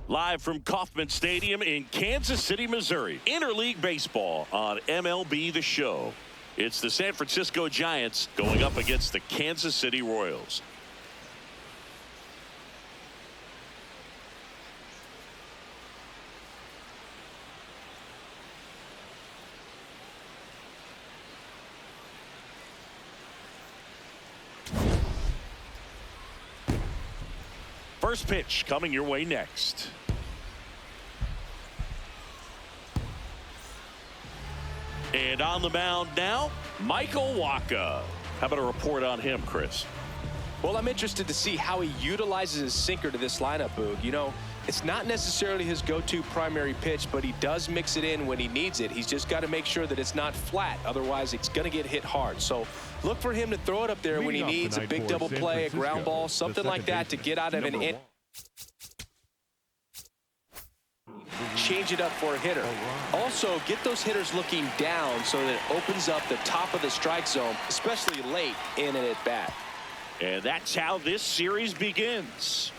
Live from Kauffman Stadium in Kansas City, Missouri. Interleague Baseball on MLB The Show. It's the San Francisco Giants going up against the Kansas City Royals. First pitch coming your way next. And on the mound now, Michael Wacha. How about a report on him, Chris? Well, I'm interested to see how he utilizes his sinker to this lineup, Boog. You know, it's not necessarily his go-to primary pitch, but he does mix it in when he needs it. He's just got to make sure that it's not flat. Otherwise, it's going to get hit hard. So look for him to throw it up there when he needs a big double play, a ground ball, something like that to get out of an inning. Change it up for a hitter. Also, get those hitters looking down so that it opens up the top of the strike zone, especially late in an at-bat. And that's how this series begins.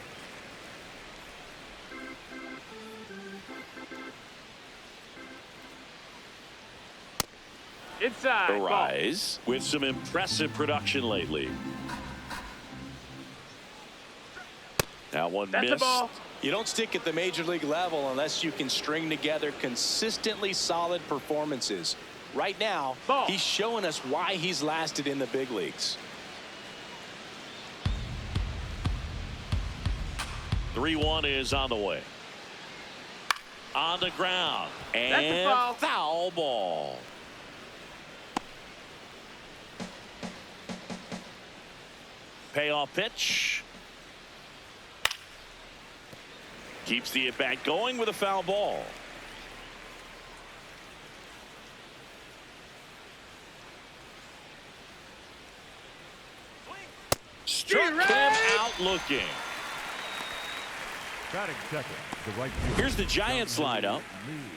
Inside. Arise with some impressive production lately. Now one That's missed. the ball. You don't stick at the major league level unless you can string together consistently solid performances. Right now, he's showing us why he's lasted in the big leagues. 3-1 is on the way. On the ground. That's a And foul. foul ball. Payoff pitch. Keeps the at-bat going with a foul ball. Struck him out looking. Batting second, the right fielder. Here's the Giants lineup.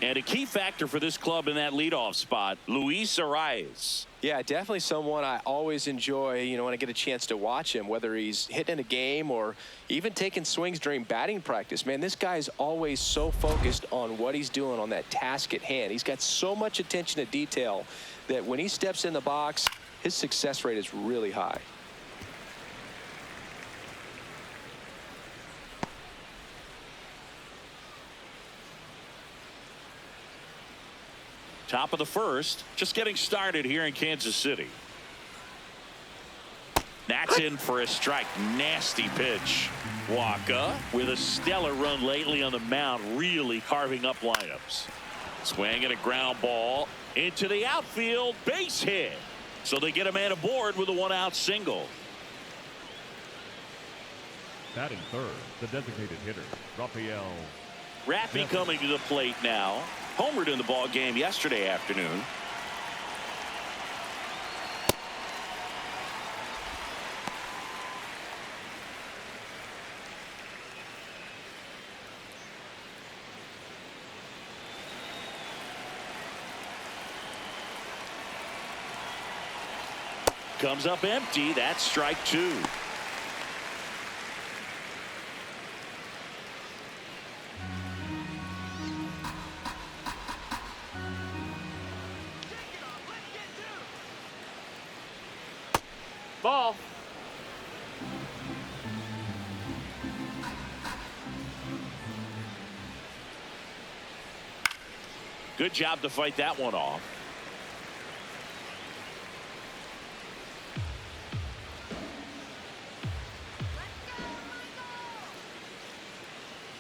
And a key factor for this club in that leadoff spot, Luis Arias. Yeah, definitely someone I always enjoy, you know, when I get a chance to watch him, whether he's hitting a game or even taking swings during batting practice. Man, this guy is always so focused on what he's doing on that task at hand. He's got so much attention to detail that when he steps in the box, his success rate is really high. Top of the first, just getting started here in Kansas City. That's in for a strike. Nasty pitch. Wacha with a stellar run lately on the mound, really carving up lineups. Swing and a ground ball into the outfield, base hit. So they get a man aboard with a one-out single. Batting third, the designated hitter, Rafael. Raffy coming to the plate now. Homered in the ball game yesterday afternoon. Comes up empty. That's strike two. Ball. Good job to fight that one off.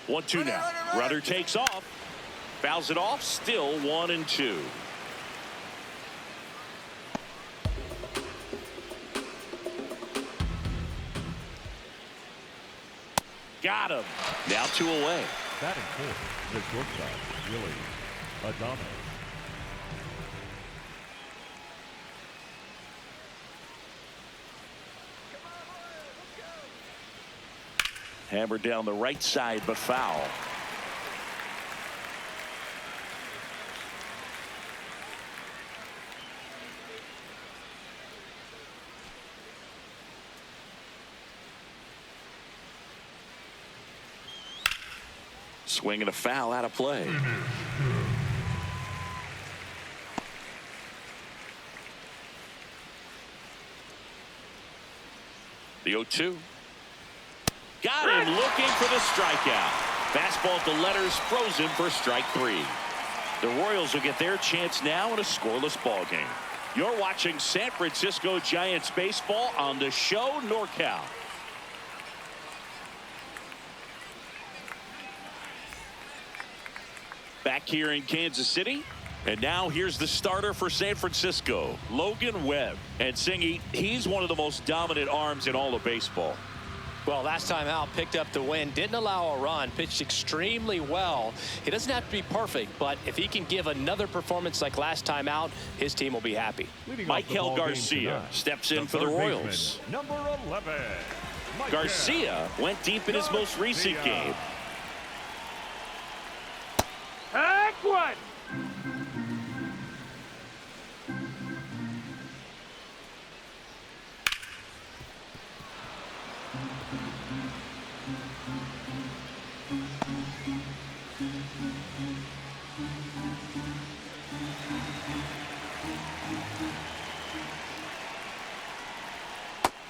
One-two now. Runner takes off. Fouls it off. Still 1-2. Got him. Now 2 away. Batting fourth, the shortstop, Willie Adames. Hammered down the right side, but foul. Swing and a foul out of play. The 0-2. Got him looking for the strikeout. Fastball at the letters, frozen for strike 3. The Royals will get their chance now in a scoreless ball game. You're watching San Francisco Giants baseball on the show NorCal. Back here in Kansas City. And now here's the starter for San Francisco, Logan Webb. And Singy, he's one of the most dominant arms in all of baseball. Well, last time out, picked up the win, didn't allow a run, pitched extremely well. He doesn't have to be perfect, but if he can give another performance like last time out, his team will be happy. Michael Garcia steps in for the Royals. Number 11. Garcia went deep in his most recent game. Take one.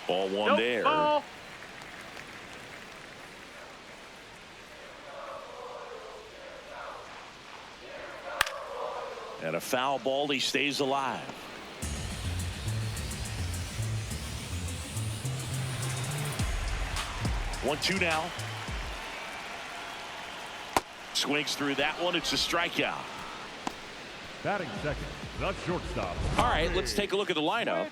Ball one there. Ball. And a foul ball, he stays alive. One, two now. Swings through that one. It's a strikeout. Batting second, the shortstop. All right, let's take a look at the lineup.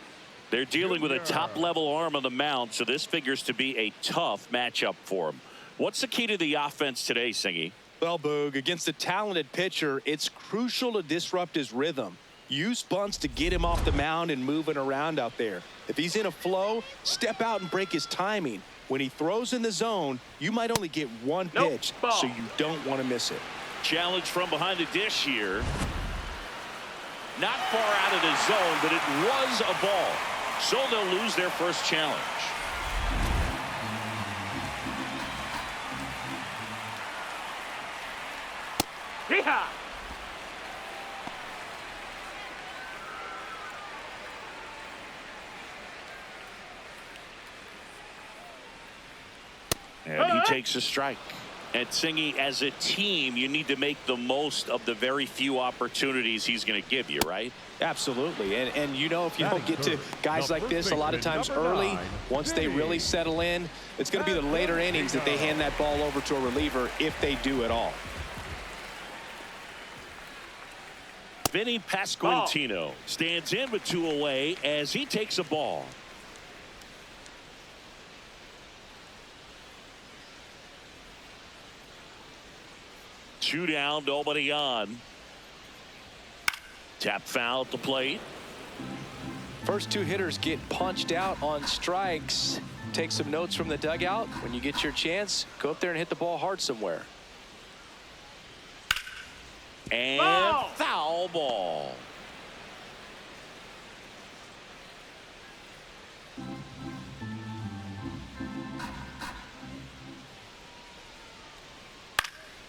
They're dealing with a top-level arm on the mound, so this figures to be a tough matchup for him. What's the key to the offense today, Singy? Well, Boog, against a talented pitcher, it's crucial to disrupt his rhythm. Use bunts to get him off the mound and moving around out there. If he's in a flow, step out and break his timing. When he throws in the zone, you might only get one pitch, so you don't want to miss it. Challenge from behind the dish here. Not far out of the zone, but it was a ball. So they'll lose their first challenge. Yeehaw. And he takes a strike. And Singy, as a team, you need to make the most of the very few opportunities he's going to give you, right? Absolutely. And you know, if you don't get to guys like this a lot of times early, once they really settle in, it's going to be the later innings that they hand that ball over to a reliever, if they do at all. Vinny Pasquantino stands in with two away as he takes a ball. Two down, nobody on. Tap foul at the plate. First two hitters get punched out on strikes. Take some notes from the dugout. When you get your chance, go up there and hit the ball hard somewhere. And foul ball.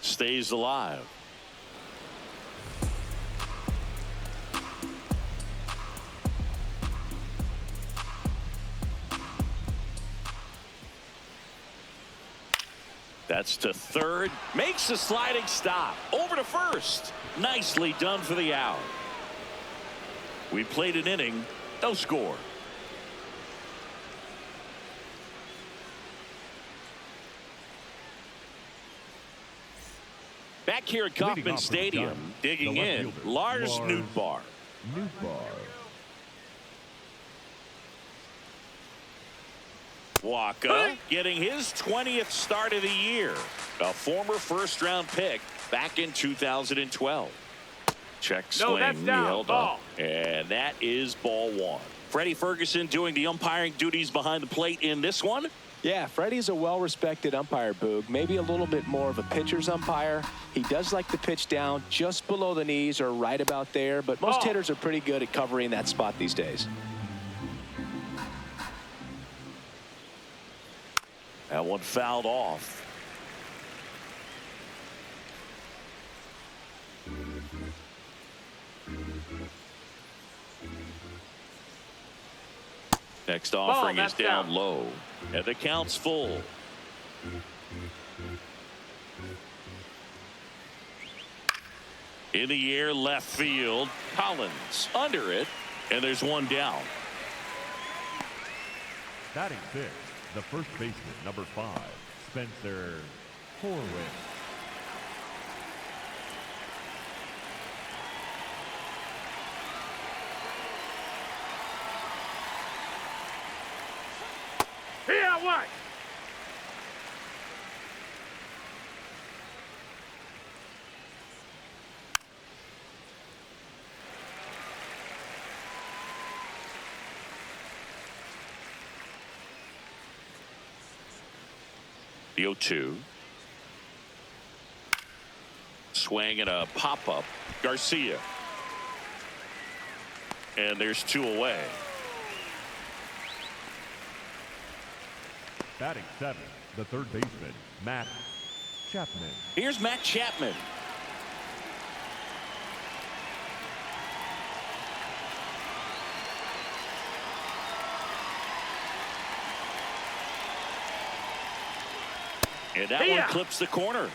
Stays alive. That's to third. Makes a sliding stop. Over to first. Nicely done for the out. We played an inning. No score. Back here at Kauffman Stadium, digging in, Lars Nootbaar. Waka getting his 20th start of the year. A former first-round pick back in 2012. Check swing, he held up, and that is ball one. Freddie Ferguson doing the umpiring duties behind the plate in this one. Yeah, Freddie's a well-respected umpire, Boog. Maybe a little bit more of a pitcher's umpire. He does like to pitch down just below the knees or right about there, but most hitters are pretty good at covering that spot these days. That one fouled off. Next offering is that's down down. low, and the count's full. In the air, left field. Collins under it, and there's one down. Batting sixth, the first baseman, number 5, Spencer Horwitz. Here, what? The 0-2. Swing and a pop-up. Garcia. And there's 2 away. Batting seventh, the third baseman, Matt Chapman. Here's Matt Chapman. And that one clips the corner.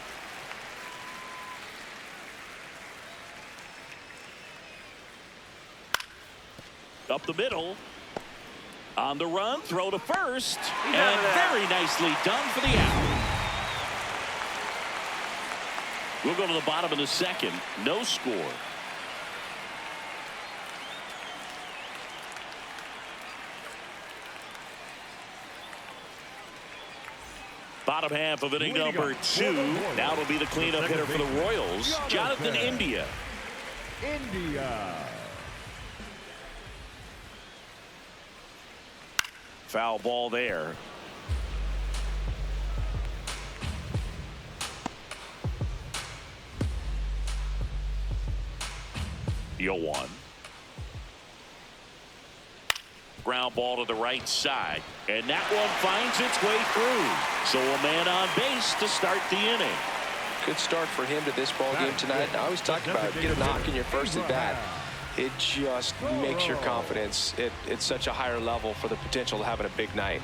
Up the middle. On the run, throw to first. And very nicely done for the out. We'll go to the bottom of the second. No score. Bottom half of inning number 2. Now it'll be the cleanup hitter for the Royals, Jonathan India. Foul ball there. The 0-1. Ground ball to the right side, and that one finds its way through. So a man on base to start the inning. Good start for him to this ball game tonight. I always talk about it. Get a knock in your first at bat. It just makes your confidence at such a higher level for the potential of having a big night.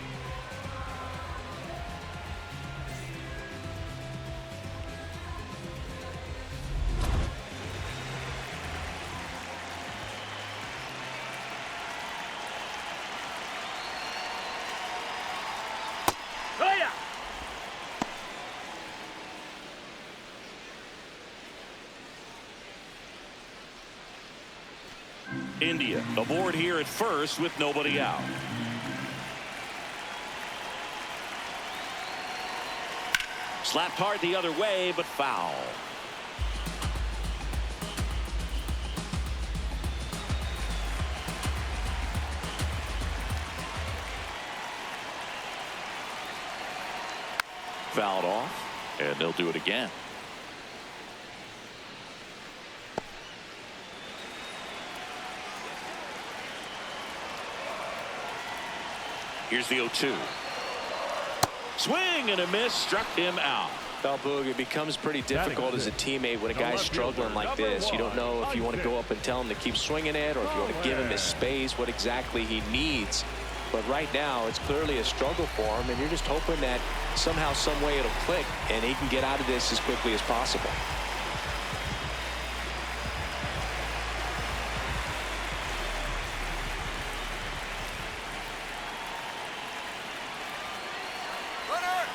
India aboard here at first with nobody out. Slapped hard the other way, but foul. Fouled off, and they'll do it again. Here's the 0-2. Swing and a miss, struck him out. Well, Boog, it becomes pretty difficult as a teammate when a guy's struggling like this. You don't know if you want to go up and tell him to keep swinging it, or if you want to give him his space, what exactly he needs. But right now, it's clearly a struggle for him, and you're just hoping that somehow, some way it'll click, and he can get out of this as quickly as possible.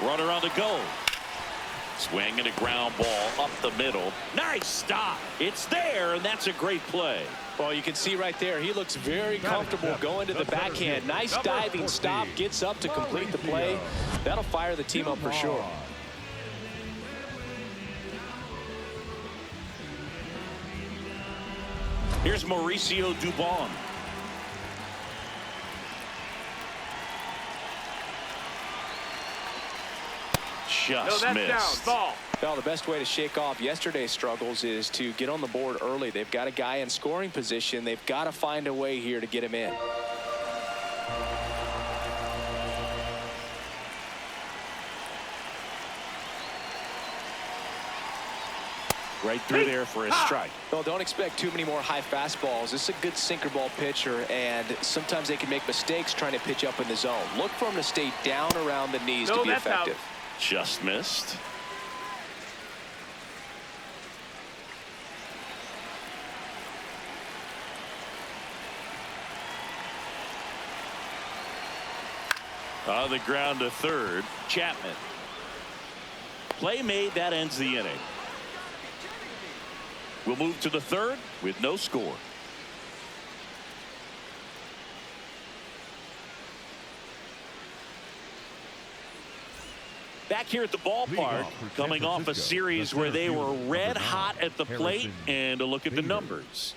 Runner on the go. Swing and a ground ball up the middle. Nice stop. It's there, and that's a great play. Well, you can see right there, he looks very comfortable going to the backhand. Nice diving stop, gets up to complete the play. That'll fire the team up for sure. Here's Mauricio Dubon. Just missed. Down. Ball. Well, the best way to shake off yesterday's struggles is to get on the board early. They've got a guy in scoring position. They've got to find a way here to get him in. Right through there for a strike. Well, don't expect too many more high fastballs. This is a good sinker ball pitcher, and sometimes they can make mistakes trying to pitch up in the zone. Look for him to stay down around the knees to be effective. Just missed. On the ground to third, Chapman. Play made, that ends the inning. We'll move to the third with no score. Back here at the ballpark, coming off a series where they were red hot at the plate, and a look at the numbers.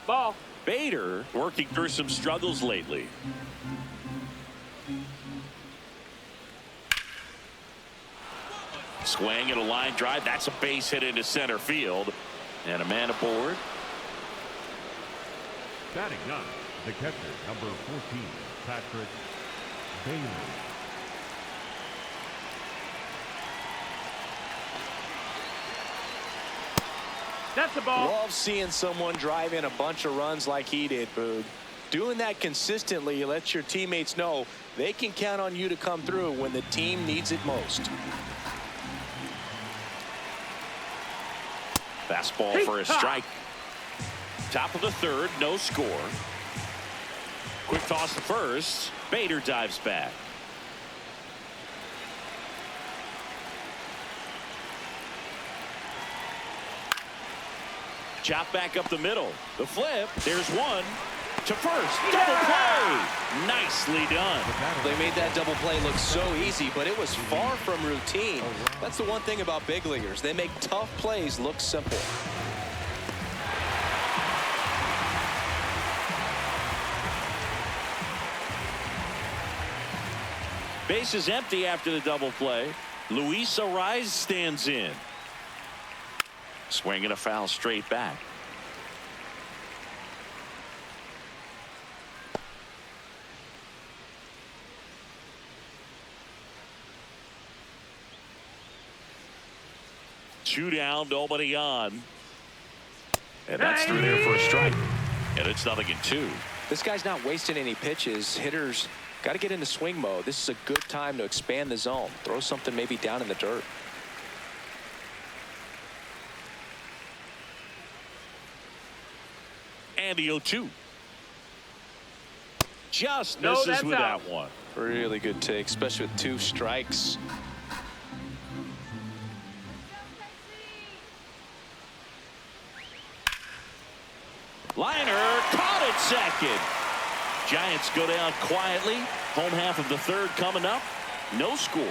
Ball. Bader working through some struggles lately. Swing and a line drive. That's a base hit into center field. And a man aboard. Batting ninth, the catcher, number 14, Patrick Bailey. That's the ball. Love seeing someone drive in a bunch of runs like he did, Boog. Doing that consistently lets your teammates know they can count on you to come through when the team needs it most. Fastball for a strike. Top of the third, no score. Quick toss to first. Bader dives back. Chop back up the middle. The flip. There's one. To first. Double play. Nicely done. They made that double play look so easy, but it was far from routine. That's the one thing about big leaguers. They make tough plays look simple. Base is empty after the double play. Luis Ariz stands in. Swinging a foul straight back. Two down, nobody on. And that's through there for a strike. And it's 0-2. This guy's not wasting any pitches. Hitters got to get into swing mode. This is a good time to expand the zone. Throw something maybe down in the dirt. And the 0-2. Just misses with that one. Really good take, especially with 2 strikes. Liner caught it second. Giants go down quietly. Home half of the third coming up. No score.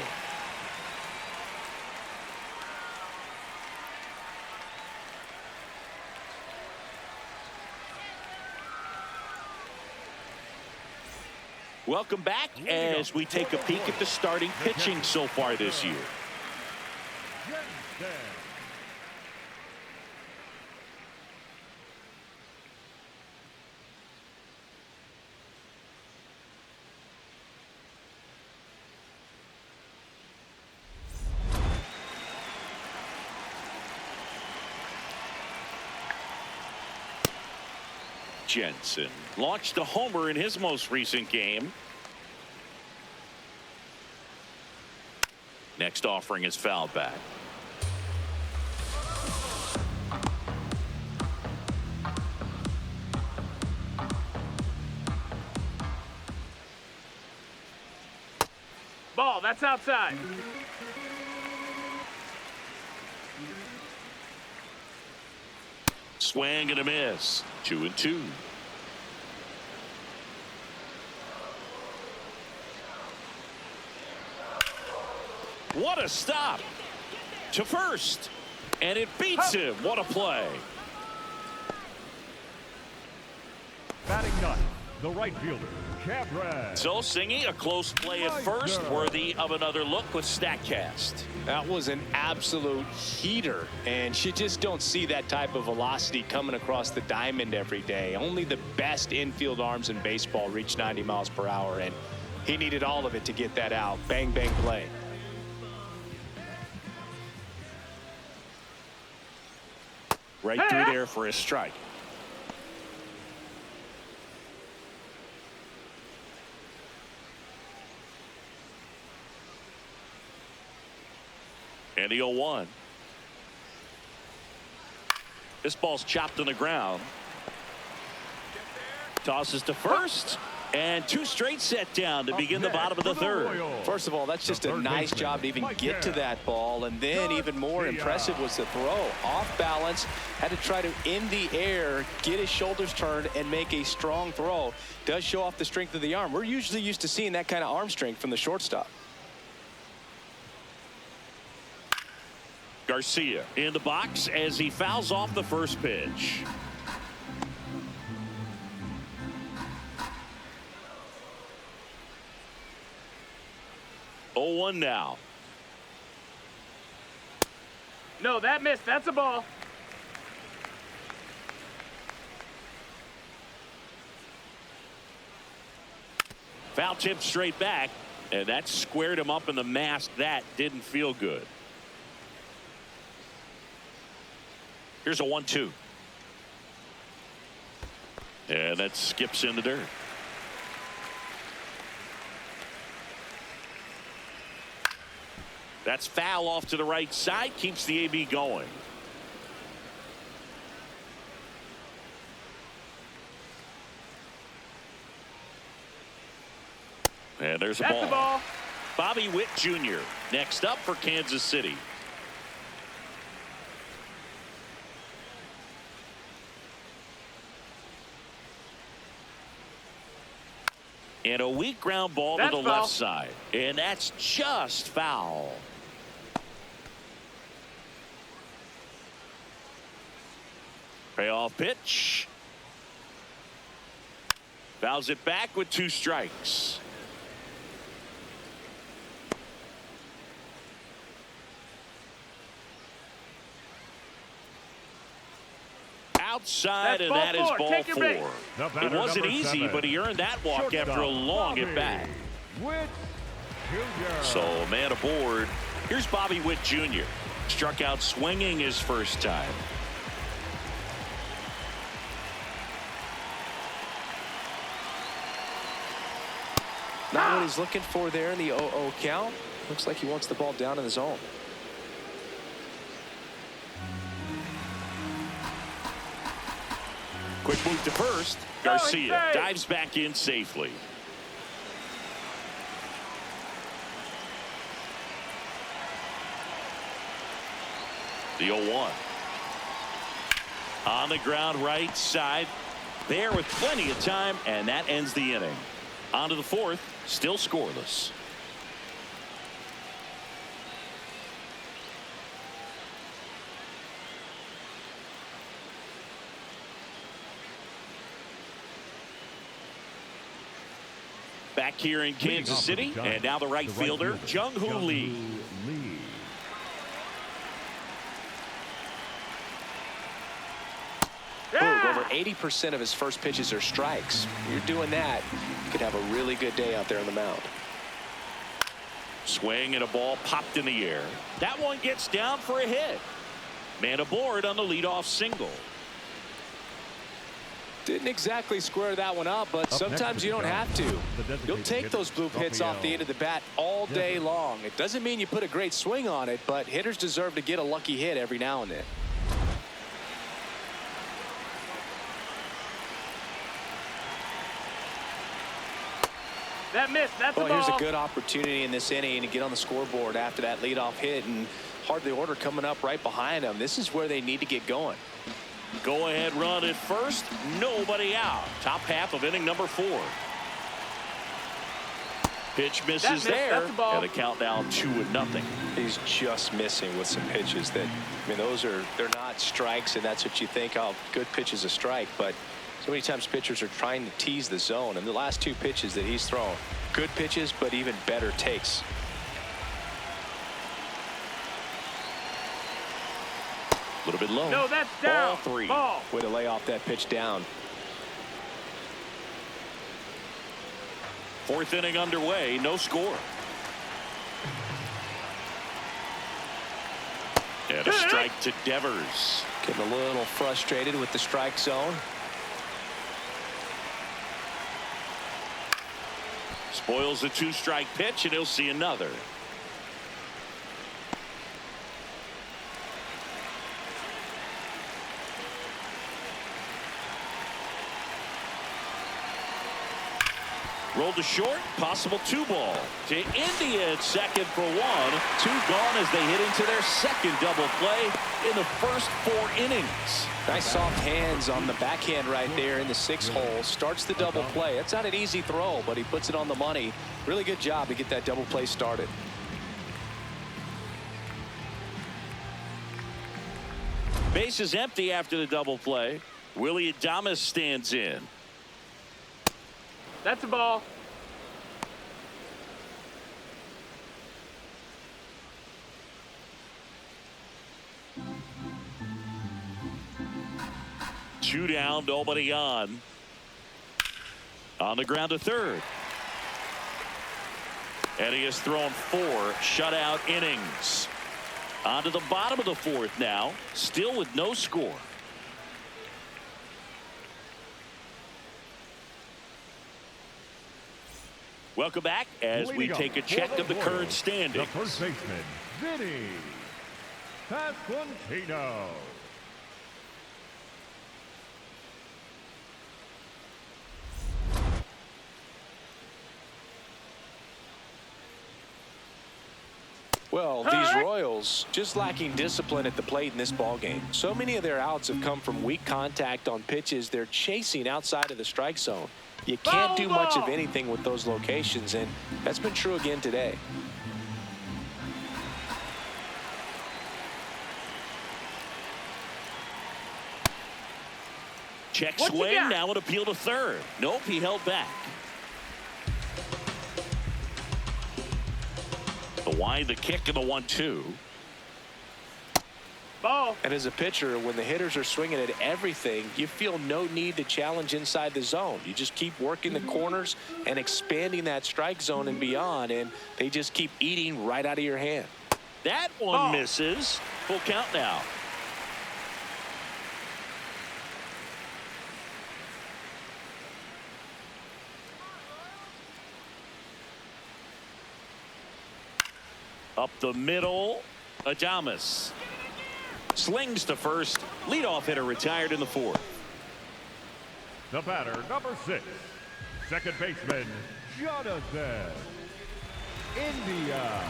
Welcome back as we take a peek at the starting pitching so far this year. Jensen launched a homer in his most recent game. Next offering is fouled back. Ball, that's outside. Swing and a miss. 2-2. What a stop to first, and it beats him. What a play. Batting ninth, the right fielder, Cabrera. So, Singy, a close play at first, worthy of another look with StatCast. That was an absolute heater, and you just don't see that type of velocity coming across the diamond every day. Only the best infield arms in baseball reach 90 miles per hour, and he needed all of it to get that out. Bang, bang play. Right through there for a strike. And the 0-1. This ball's chopped on the ground. Tosses to first. And two straight set down to begin the bottom of the third. First of all, that's just a nice job to even get to that ball. And then even more impressive was the throw. Off balance, had to try to, in the air, get his shoulders turned and make a strong throw. Does show off the strength of the arm. We're usually used to seeing that kind of arm strength from the shortstop. Garcia in the box as he fouls off the first pitch. Oh, 1 now. No, that missed. That's a ball. Foul tip straight back, and that squared him up in the mask. That didn't feel good. Here's a 1-2. And that skips in the dirt. That's foul off to the right side. Keeps the AB going. And there's a That's ball. the ball. Bobby Witt Jr. next up for Kansas City. And a weak ground ball to the left side. And that's just foul. Payoff pitch. Fouls it back with 2 strikes. Outside, and that is ball 4. It wasn't easy, but he earned that walk after a long at bat. So, man aboard. Here's Bobby Witt Jr. Struck out swinging his first time. Not what he's looking for there in the 0-0 count. Looks like he wants the ball down in the zone. Quick move to first. Garcia dives back in safely. The 0-1. On the ground right side. There with plenty of time, and that ends the inning. On to the 4th, still scoreless. Back here in Kansas City, and now the right fielder, Jung-Hoo Lee. Over 80% of his first pitches are strikes. You're doing that, you could have a really good day out there on the mound. Swing and a ball popped in the air. That one gets down for a hit. Man aboard on the leadoff single. Didn't exactly square that one up, but sometimes you don't have to. You'll take those bloop hits off the end of the bat all day long. It doesn't mean you put a great swing on it, but hitters deserve to get a lucky hit every now and then. That missed. That's Well, a ball. here's a good opportunity in this inning to get on the scoreboard after that leadoff hit, and hardly order coming up right behind them. This is where they need to get going. Go ahead run at first. Nobody out. Top half of inning number 4. Pitch misses there. That's a ball. And the count now 2-0. He's just missing with some pitches that, I mean, they're not strikes, and that's what you think. Oh, good pitch is a strike, but So many times pitchers are trying to tease the zone, and the last two pitches that he's thrown, good pitches, but even better takes. A little bit low. No, that's down. Ball 3. Ball. Way to lay off that pitch down. 4th inning underway, no score. And a strike to Devers. Getting a little frustrated with the strike zone. Spoils the 2-strike pitch, and he'll see another. Rolled to short, possible 2-ball. To India at second for 1. 2 gone as they hit into their second double play in the first 4 innings. Nice soft hands on the backhand right there in the 6th hole. Starts the double play. It's not an easy throw, but he puts it on the money. Really good job to get that double play started. Base is empty after the double play. Willie Adames stands in. That's a ball. Two down, nobody on. On the ground to third. And he has thrown 4 shutout innings. On to the bottom of the 4th now, still with no score. Welcome back as we take a check of the current standings. The first baseman, Vinny Pasquantino. Well, these Royals just lacking discipline at the plate in this ballgame. So many of their outs have come from weak contact on pitches they're chasing outside of the strike zone. You can't do much of anything with those locations, and that's been true again today. Check swing, now an appeal to third. Nope, he held back. The wind, the kick, and the 1-2. Ball. And as a pitcher, when the hitters are swinging at everything, you feel no need to challenge inside the zone. You just keep working the corners and expanding that strike zone and beyond, and they just keep eating right out of your hand. That one misses. Full count now. Up the middle, Adames. Slings to first. Leadoff hitter retired in the 4th. The batter, number 6, second baseman, Jonathan India.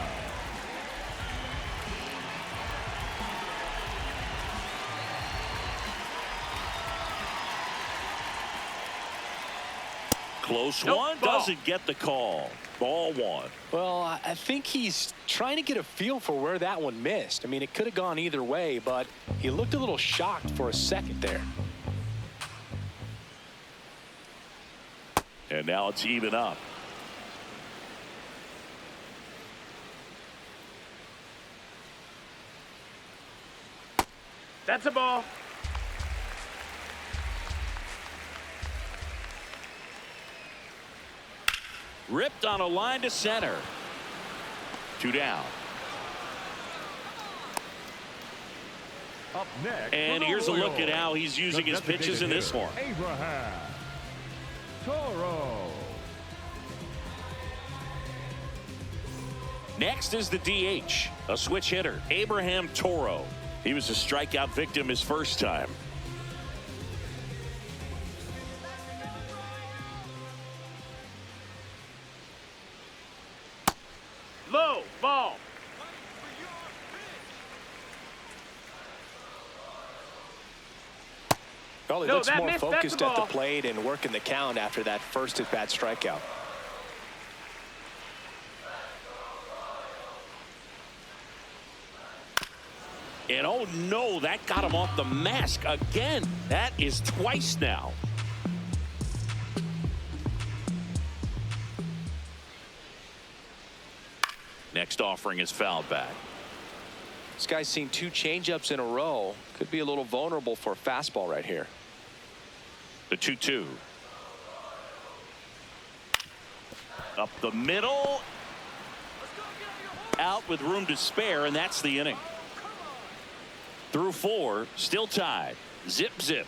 Close one, doesn't get the call. Ball 1. Well, I think he's trying to get a feel for where that one missed. I mean, it could have gone either way, but he looked a little shocked for a second there. And now it's even up. That's a ball. Ripped on a line to center. 2 down. Up next, And here's a look at how he's using his pitches in this one. Abraham Toro. Next is the DH, a switch hitter, Abraham Toro. He was a strikeout victim his first time. Low ball. Well, he No, looks that more missed. That's focused the at the ball. plate and working the count after that first at-bat strikeout. And oh no, that got him off the mask again. That is twice now. next offering is fouled back. This guy's seen 2 changeups in a row. Could be a little vulnerable for a fastball right here. The 2-2. Up the middle. Out with room to spare, and that's the inning. Through 4, still tied. Zip, zip.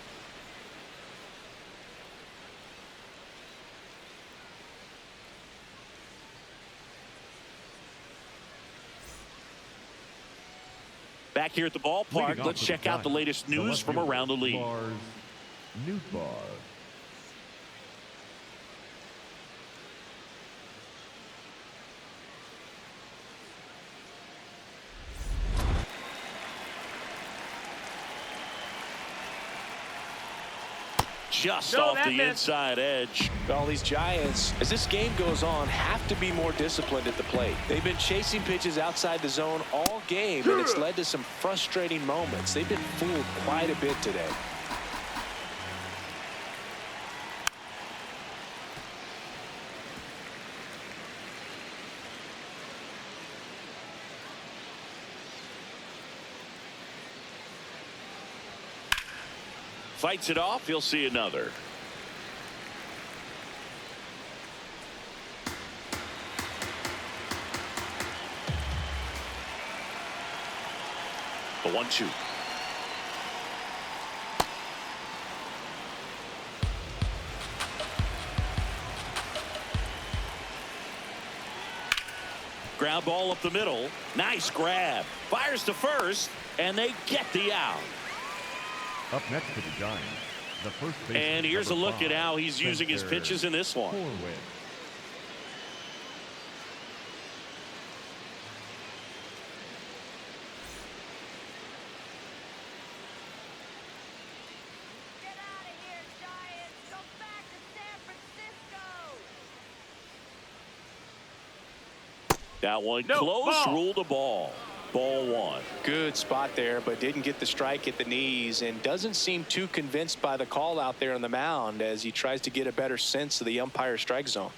Back here at the ballpark, let's check out the latest news from around the league. Just off the inside edge. All these Giants, as this game goes on, have to be more disciplined at the plate. They've been chasing pitches outside the zone all game, and it's led to some frustrating moments. They've been fooled quite a bit today. Fights it off. He'll see another. The 1-2. Ground ball up the middle. Nice grab. Fires to first, and they get the out. Up next to the Giants, the first baseman, and here's a look 5, at how he's using his pitches in this one. That one close, ruled a ball. Ball 1. Good spot there, but didn't get the strike at the knees and doesn't seem too convinced by the call out there on the mound as he tries to get a better sense of the umpire's strike zone.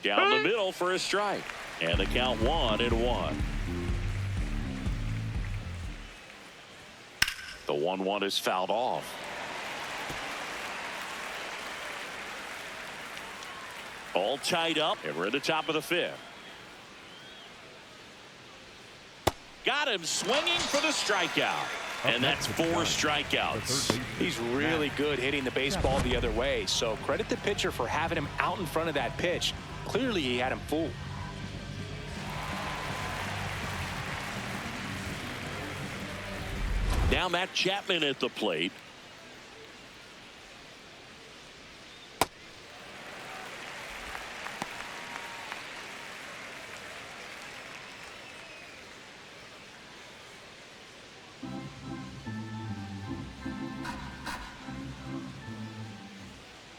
Down the middle for a strike. And the count 1-1. The 1-1 is fouled off. All tied up, and we're at the top of the 5th. Got him swinging for the strikeout. And that's 4 strikeouts. He's really good hitting the baseball the other way, so credit the pitcher for having him out in front of that pitch. Clearly he had him fooled. Now Matt Chapman at the plate.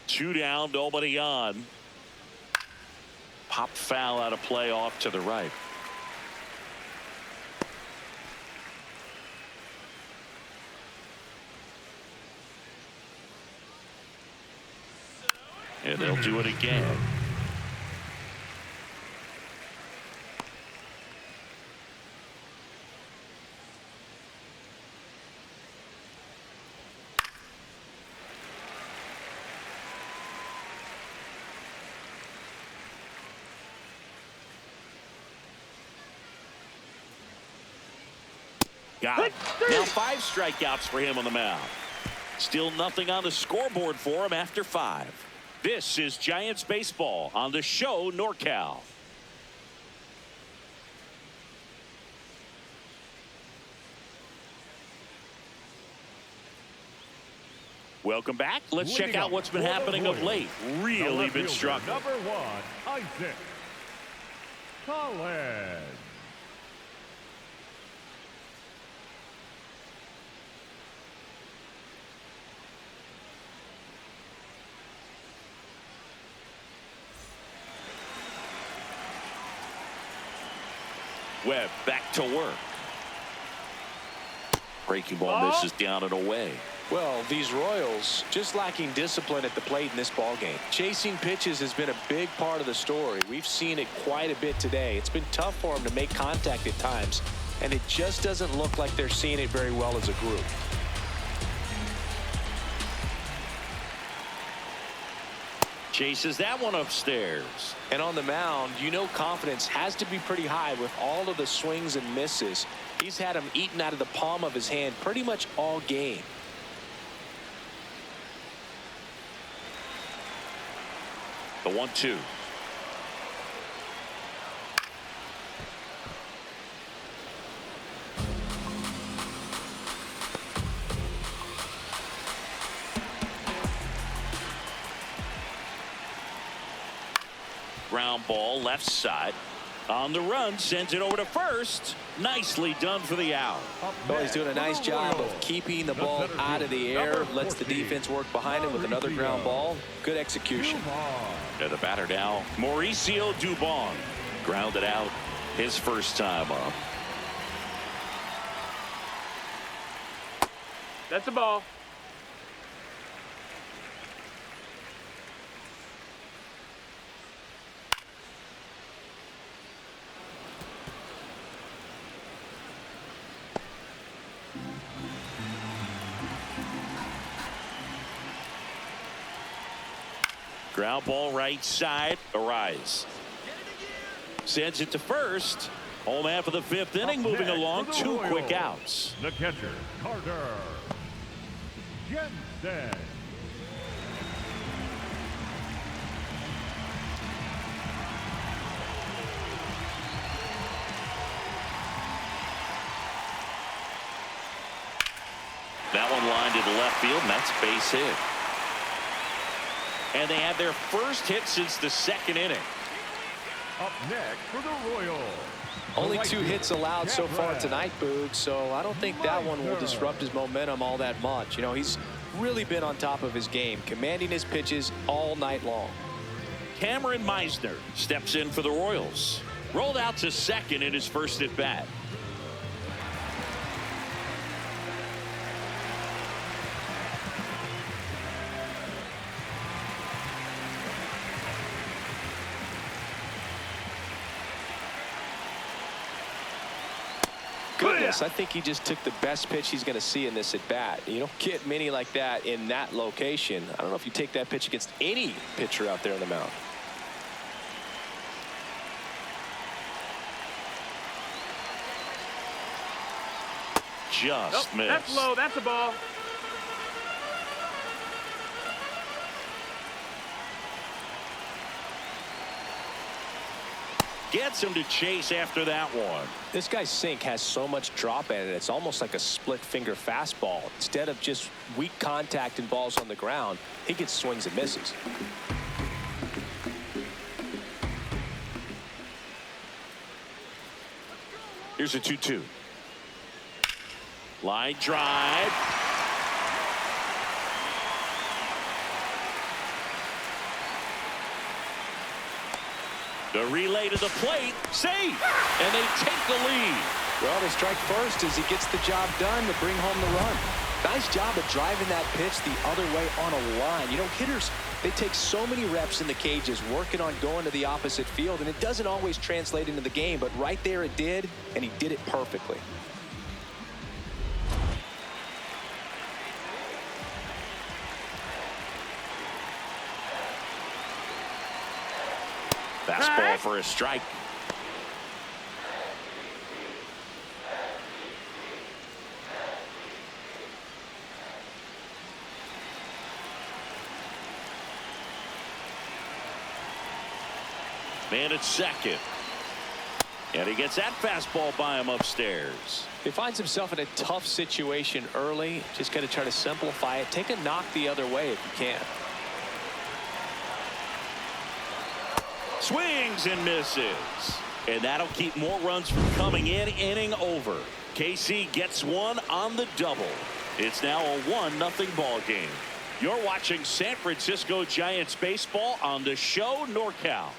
Two down, nobody on. Pop foul out of play off to the right. And they'll do it again. Got it. Now 5 strikeouts for him on the mound. Still nothing on the scoreboard for him after 5. This is Giants baseball on the show NorCal. Welcome back. Let's check out what's been happening of late. Really been struggling. Number 1, Isaac Collins. Webb back to work. Breaking ball misses down and away. Well, these Royals just lacking discipline at the plate in this ball game. Chasing pitches has been a big part of the story. We've seen it quite a bit today. It's been tough for them to make contact at times, and it just doesn't look like they're seeing it very well as a group. Chases that one upstairs. And on the mound, you know confidence has to be pretty high with all of the swings and misses. He's had them eaten out of the palm of his hand pretty much all game. The 1-2. Ground ball left side. On the run, sends it over to first. Nicely done for the out. Well, he's doing a nice job of keeping the ball out of the air. Lets the defense work behind him with another ground ball. Good execution. To the batter now, Mauricio Dubon. Grounded out his first time up. That's a ball. Ground ball right side. Arise. Sends it to first. Home half of the fifth inning. Moving along. 2 quick outs. The catcher, Carter Jensen. That one lined into left field, and that's base hit. And they had their first hit since the second inning. Up next for the Royals. Only 2 hits allowed so far tonight, Boog, so I don't think that one will disrupt his momentum all that much. You know, he's really been on top of his game, commanding his pitches all night long. Cameron Meisner steps in for the Royals. Rolled out to second in his first at bat. Goodness, I think he just took the best pitch he's going to see in this at bat. You don't get many like that in that location. I don't know if you take that pitch against any pitcher out there on the mound. Just missed. That's low. That's a ball. Gets him to chase after that one. This guy's sink has so much drop in it. It's almost like a split finger fastball. Instead of just weak contact and balls on the ground, he gets swings and misses. Here's a 2-2. Line drive. The relay to the plate. Safe. And they take the lead. Well, they strike first as he gets the job done to bring home the run. Nice job of driving that pitch the other way on a line. You know, hitters, they take so many reps in the cages working on going to the opposite field, and it doesn't always translate into the game, but right there it did, and he did it perfectly. Fastball for a strike. Man at second. And he gets that fastball by him upstairs. He finds himself in a tough situation early. Just got to try to simplify it. Take a knock the other way if you can. Swings and misses. And that'll keep more runs from coming in. Inning over. KC gets one on the double. It's now a 1-0 ball game. You're watching San Francisco Giants baseball on the show NorCal.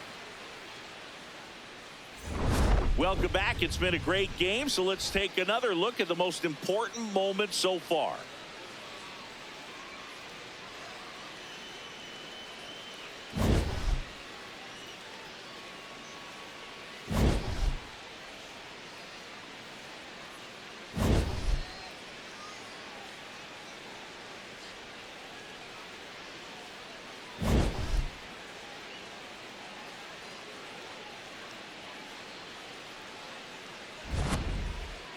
Welcome back. It's been a great game, so let's take another look at the most important moment so far.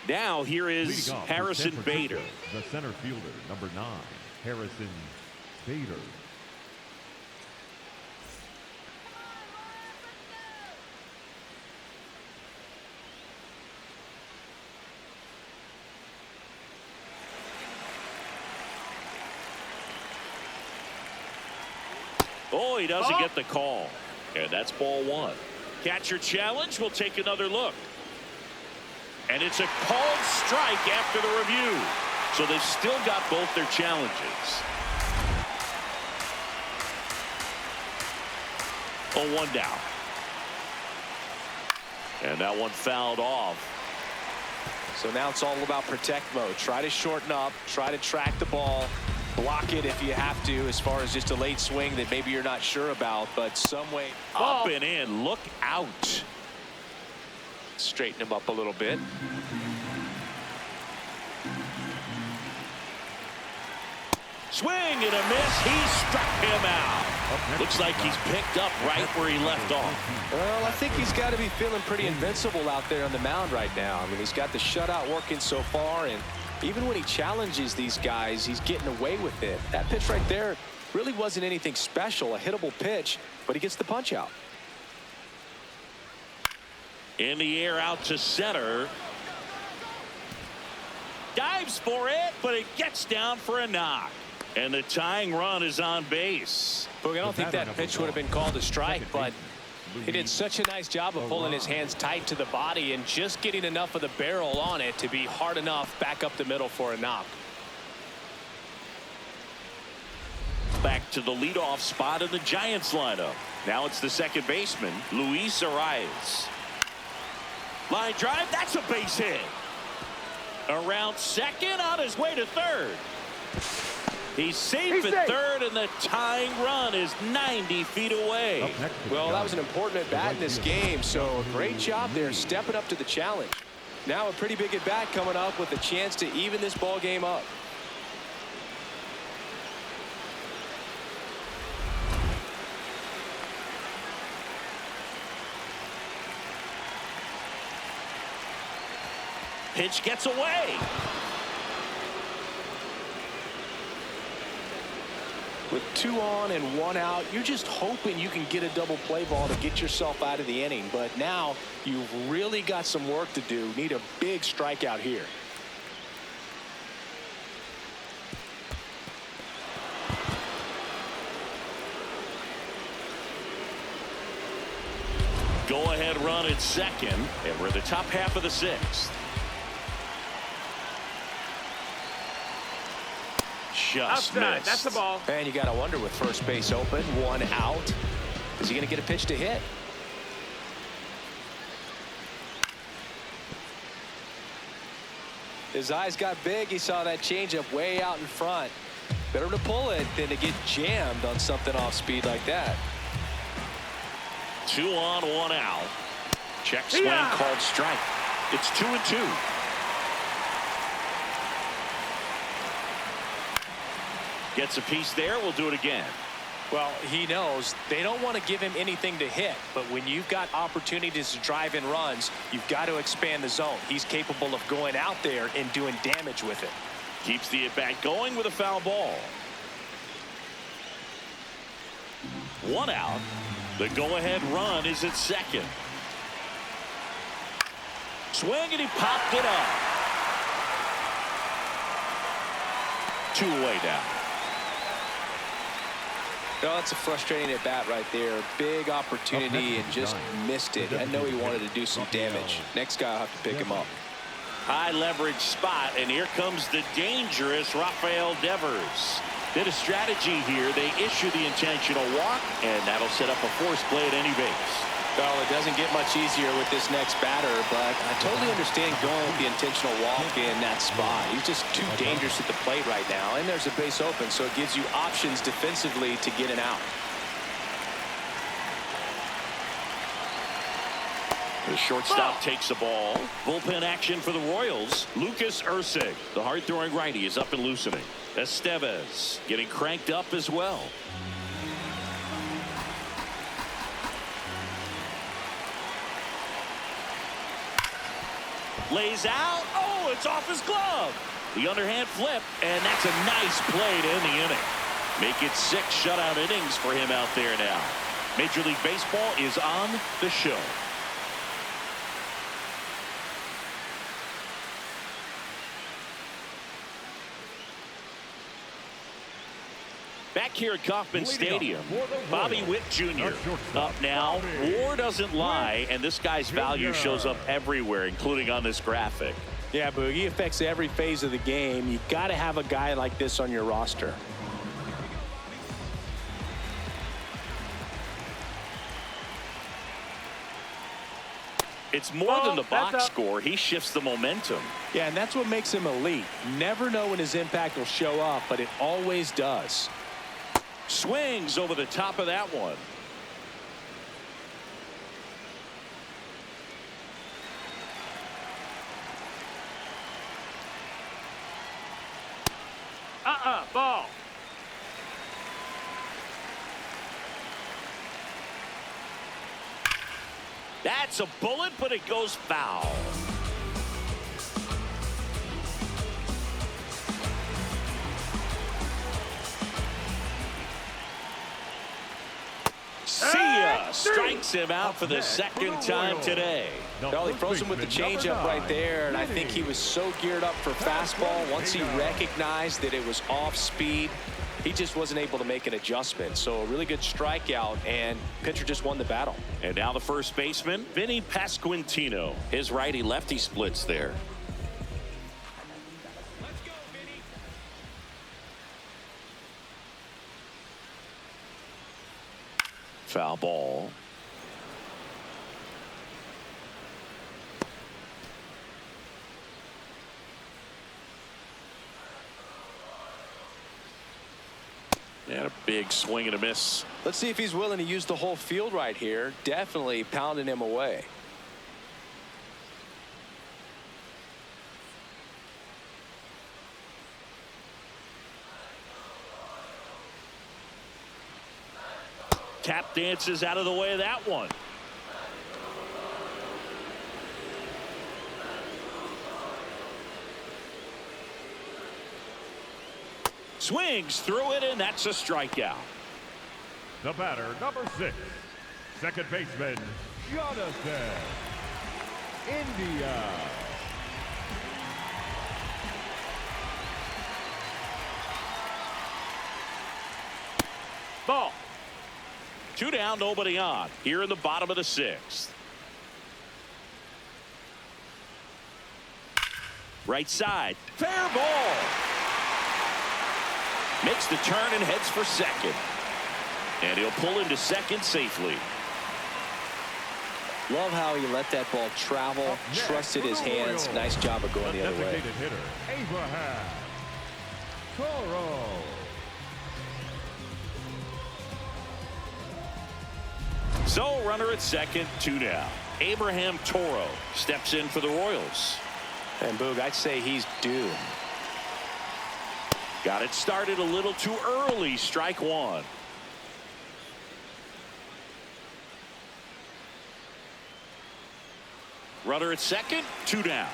Now here is Leading off for Harrison San Bader. Francisco, the center fielder, number 9, Harrison Bader. Oh, he doesn't get the call. And that's ball 1. Catcher challenge. We'll take another look. And it's a called strike after the review. So they've still got both their challenges. 0-1 down. And that one fouled off. So now it's all about protect mode. Try to shorten up, try to track the ball, block it if you have to, as far as just a late swing that maybe you're not sure about, but some way. Up and in. Look out. Straighten him up a little bit. Swing and a miss. He struck him out. Looks like he's picked up right where he left off. Well, I think he's got to be feeling pretty invincible out there on the mound right now. I mean, he's got the shutout working so far, and even when he challenges these guys, he's getting away with it. That pitch right there really wasn't anything special, a hittable pitch, but he gets the punch out. In the air out to center. Dives for it, but it gets down for a knock. And the tying run is on base. Boog, I don't think that pitch would have been called a strike, but he did such a nice job of pulling his hands tight to the body and just getting enough of the barrel on it to be hard enough back up the middle for a knock. Back to the leadoff spot in the Giants lineup. Now it's the second baseman, Luis Arias. Line drive, that's a base hit. Around second, on his way to third. He's safe at third, and the tying run is 90 feet away. Well, that was an important at bat in this game, so great job there stepping up to the challenge. Now a pretty big at bat coming up with a chance to even this ball game up. Pitch gets away. With 2 on and 1 out, you're just hoping you can get a double play ball to get yourself out of the inning. But now you've really got some work to do. Need a big strikeout here. Go-ahead run at second, and we're in the top half of the 6th. Just Outside. missed. That's the ball. And you got to wonder, with first base open, 1 out, is he going to get a pitch to hit? His eyes got big. He saw that changeup way out in front. Better to pull it than to get jammed on something off speed like that. 2 on, 1 out. Check swing called strike. It's 2-2. Gets a piece there. We'll do it again. Well, he knows they don't want to give him anything to hit, but when you've got opportunities to drive in runs, you've got to expand the zone. He's capable of going out there and doing damage with it. Keeps the at-bat going with a foul ball. 1 out. The go-ahead run is at second. Swing, and he popped it up. 2 away now. No, that's a frustrating at bat right there. Big opportunity and just missed it. I know he wanted to do some damage. Next guy will have to pick him up. High leverage spot, and here comes the dangerous Rafael Devers. Bit of strategy here. They issue the intentional walk, and that'll set up a force play at any base. Well, it doesn't get much easier with this next batter, but I totally understand going with the intentional walk in that spot. He's just too dangerous at the plate right now, and there's a base open, so it gives you options defensively to get an out. The shortstop takes the ball. Bullpen action for the Royals. Lucas Ursig, the hard-throwing righty, is up and loosening. Estevez getting cranked up as well. Lays out. Oh, it's off his glove. The underhand flip, and that's a nice play to end the inning. Make it 6 shutout innings for him out there now. Major League Baseball is on the show. Back here at Kauffman Stadium, Bobby Witt Jr. up now. War doesn't lie, and this guy's value shows up everywhere, including on this graphic. Yeah, Boog, he affects every phase of the game. You got to have a guy like this on your roster. It's more than the box score. He shifts the momentum. Yeah, and that's what makes him elite. Never know when his impact will show up, but it always does. Swings over the top of that one. Ball. That's a bullet, but it goes foul. Strikes him out for the second time today. Well, he froze him with the changeup right there, and I think he was so geared up for fastball. Once he recognized that it was off speed, he just wasn't able to make an adjustment. So a really good strikeout, and pitcher just won the battle. And now the first baseman, Vinny Pasquantino. His righty-lefty splits there. Foul ball. And a big swing and a miss. Let's see if he's willing to use the whole field right here. Definitely pounding him away. Tap dances out of the way of that one. Swings through it, and that's a strikeout. The batter, number 6, second baseman, Jonathan India. Ball. 2 down, nobody on. Here in the bottom of the 6th. Right side. Fair ball. Makes the turn and heads for second. And he'll pull into second safely. Love how he let that ball travel, trusted his hands. Nice job of going the other way. Designated hitter, Abraham Toro. So runner at second, 2 down. Abraham Toro steps in for the Royals. And Boog, I'd say he's due. Got it started a little too early. Strike 1. Runner at second, 2 down.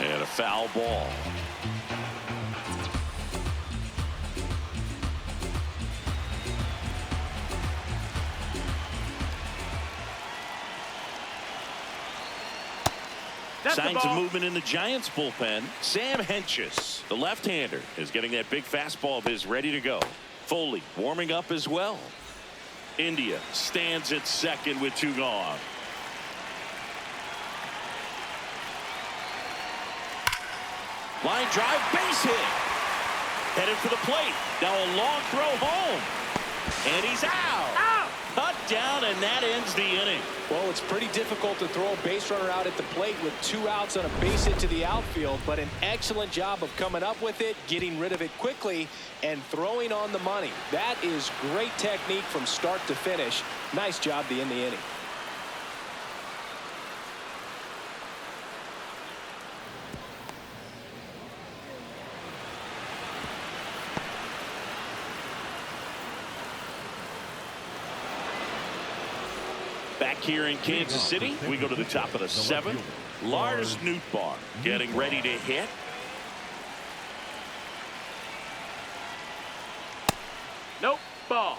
And a foul ball. Signs of movement in the Giants bullpen. Sam Hentges, the left-hander, is getting that big fastball of his ready to go. Foley warming up as well. India stands at second with 2 gone. Line drive, base hit. Headed for the plate. Now a long throw home. And he's out. Cut down, and that ends the inning. Well, it's pretty difficult to throw a base runner out at the plate with 2 outs on a base hit to the outfield, but an excellent job of coming up with it, getting rid of it quickly, and throwing on the money. That is great technique from start to finish. Nice job to end the inning. Back here in Kansas City, we go to the top of the 7th. Lars Nootbaar getting ready to hit. Nope. Ball.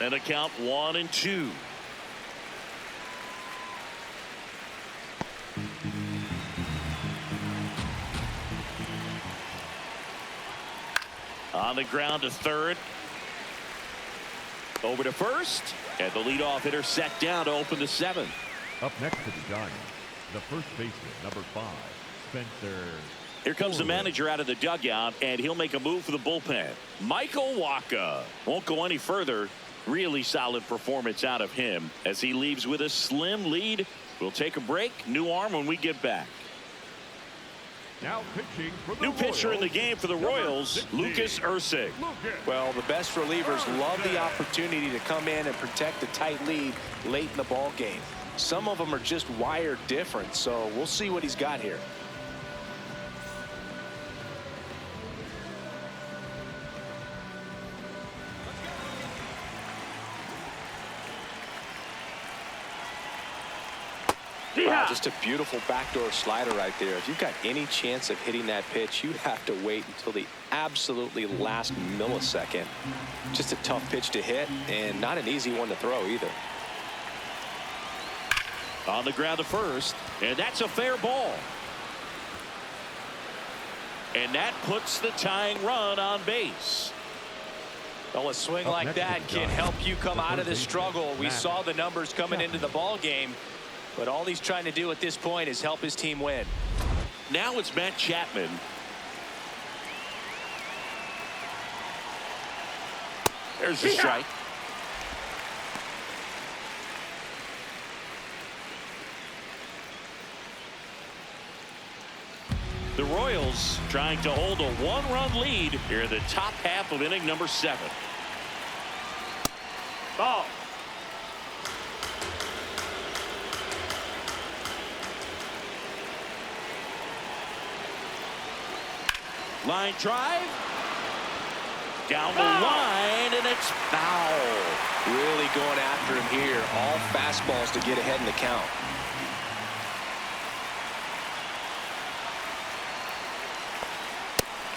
And a count 1-2. On the ground to third. Over to first. And the leadoff hitter set down to open the 7th. Up next to the Giants, the first baseman, number 5, Spencer. Here comes the manager out of the dugout, and he'll make a move for the bullpen. Michael Wacha won't go any further. Really solid performance out of him as he leaves with a slim lead. We'll take a break. New arm when we get back. Now pitching for the New pitcher in the Royals, game for the Royals, Lucas Ursig. Well, the best relievers love the opportunity to come in and protect the tight lead late in the ball game. Some of them are just wired different, so we'll see what he's got here. Wow, just a beautiful backdoor slider right there. If you've got any chance of hitting that pitch, you have to wait until the absolutely last millisecond. Just a tough pitch to hit and not an easy one to throw either. On the ground to first, and that's a fair ball. And that puts the tying run on base. Well, a swing like that can help you come out of the struggle. We saw the numbers coming into the ball game. But all he's trying to do at this point is help his team win. Now it's Matt Chapman. There's the strike. The Royals trying to hold a 1-run lead here in the top half of inning number 7. Ball. Line drive. Down the line, and it's foul. Really going after him here. All fastballs to get ahead in the count.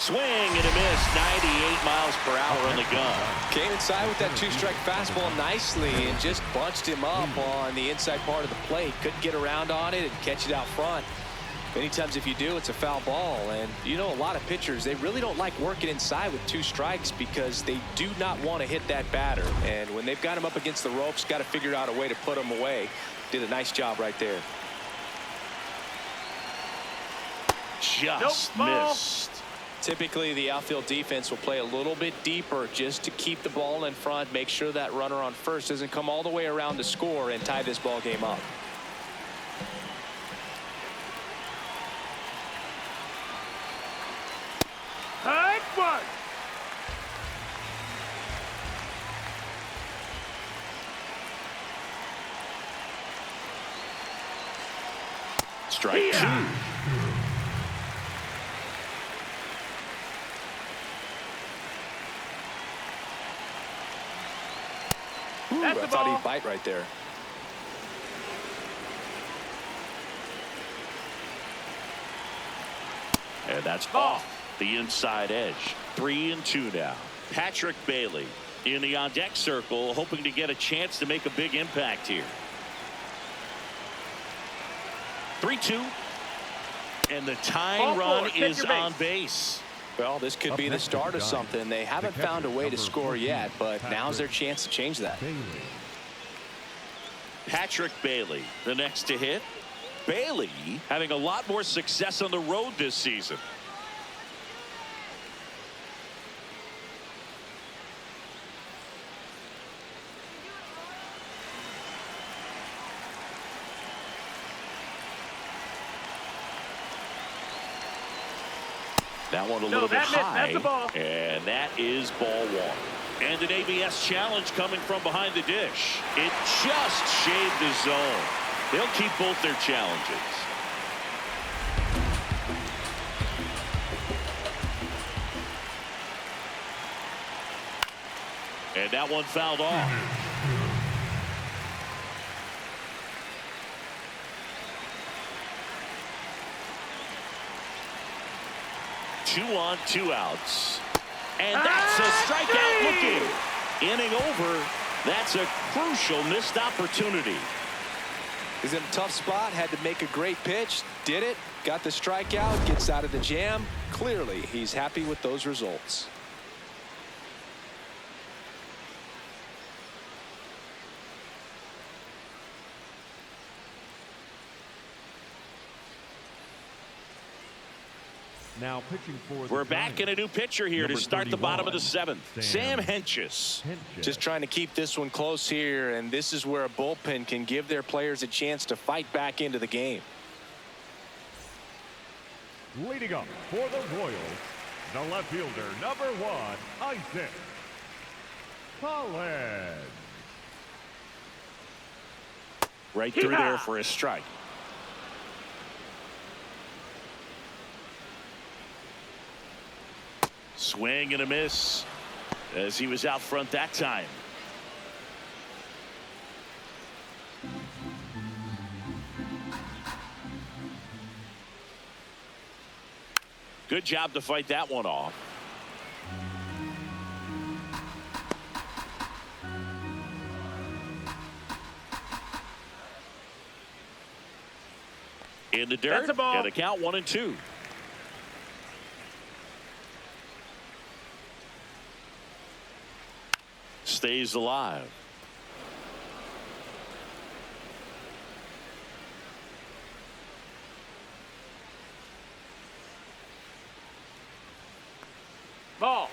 Swing and a miss. 98 miles per hour on the gun. Came inside with that 2-strike fastball nicely and just bunched him up on the inside part of the plate. Couldn't get around on it and catch it out front. Many times if you do, it's a foul ball. And you know, a lot of pitchers, they really don't like working inside with 2 strikes because they do not want to hit that batter. And when they've got him up against the ropes, got to figure out a way to put him away. Did a nice job right there. Just missed. Typically, the outfield defense will play a little bit deeper just to keep the ball in front, make sure that runner on first doesn't come all the way around to score and tie this ball game up. Hard one. Strike 2. Ooh, That's I the thought ball. he'd bite right there. And that's off the inside edge. 3-2 now. Patrick Bailey in the on-deck circle, hoping to get a chance to make a big impact here. 3-2. And the tying run is on base. Well, this could be the start of something. They haven't found a way to score yet, but now's their chance to change that. Patrick Bailey, the next to hit. Bailey having a lot more success on the road this season. That one a little bit that missed. high. That's the ball. And that is ball one. And an ABS challenge coming from behind the dish. It just shaved the zone. They'll keep both their challenges. And that one fouled off. Two on, 2 outs. And that's a strikeout looking. Inning over. That's a crucial missed opportunity. He's in a tough spot, had to make a great pitch, did it, got the strikeout, gets out of the jam. Clearly, he's happy with those results. Now pitching for the We're back in a new pitcher here to start the bottom of the 7th. Sam Hentges. Just trying to keep this one close here, and this is where a bullpen can give their players a chance to fight back into the game. Leading up for the Royals, the left fielder, number 1, Isaac Collins. Right through there for a strike. Swing and a miss as he was out front that time. Good job to fight that one off. In the dirt. That's a ball. And a count 1-2. Stays alive. Ball.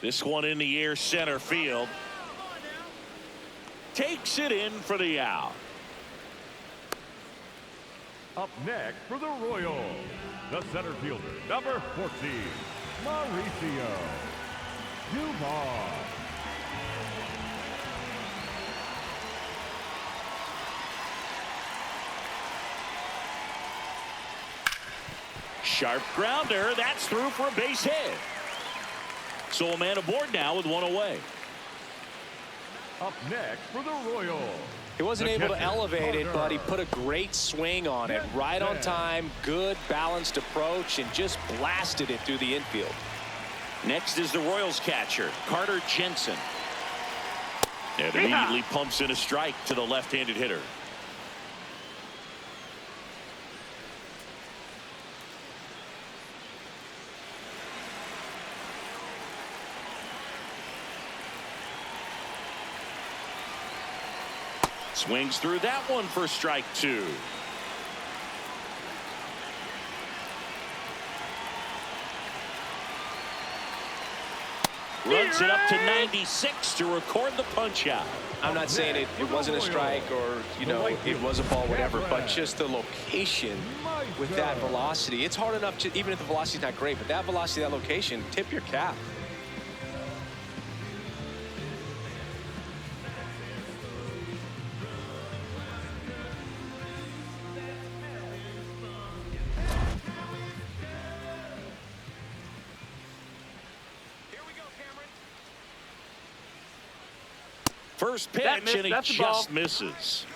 This one in the air, center field. Takes it in for the out. Up next for the Royals, the center fielder, number 14, Mauricio Dubon. Sharp grounder. That's through for a base hit. So a man aboard now with one away. Up next for the Royals. He wasn't the able to catcher, elevate it, but he Carter. put a great swing on it. Right on time, good balanced approach, and just blasted it through the infield. Next is the Royals catcher, Carter Jensen. And immediately pumps in a strike to the left-handed hitter. Swings through that one for strike 2. Runs it up to 96 to record the punch out. I'm not saying it wasn't a strike or, you know, it was a ball, whatever, but just the location with that velocity. It's hard enough to, even if the velocity's not great, but that velocity, that location, tip your cap. First pitch, That missed. and he That's the ball. just misses.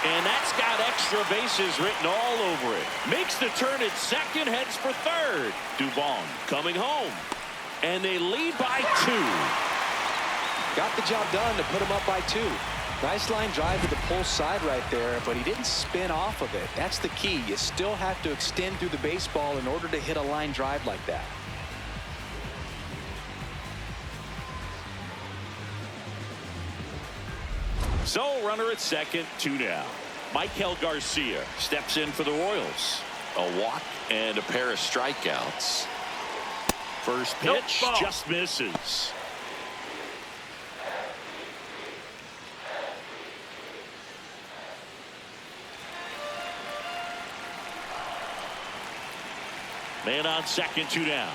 And that's got extra bases written all over it. Makes the turn at second, heads for third. Dubon coming home. And they lead by 2. Got the job done to put him up by 2. Nice line drive to the pull side right there, but he didn't spin off of it. That's the key. You still have to extend through the baseball in order to hit a line drive like that. So runner at second, 2 down. Michael Garcia steps in for the Royals. A walk and a pair of strikeouts. First pitch just misses. Man on second, 2 down.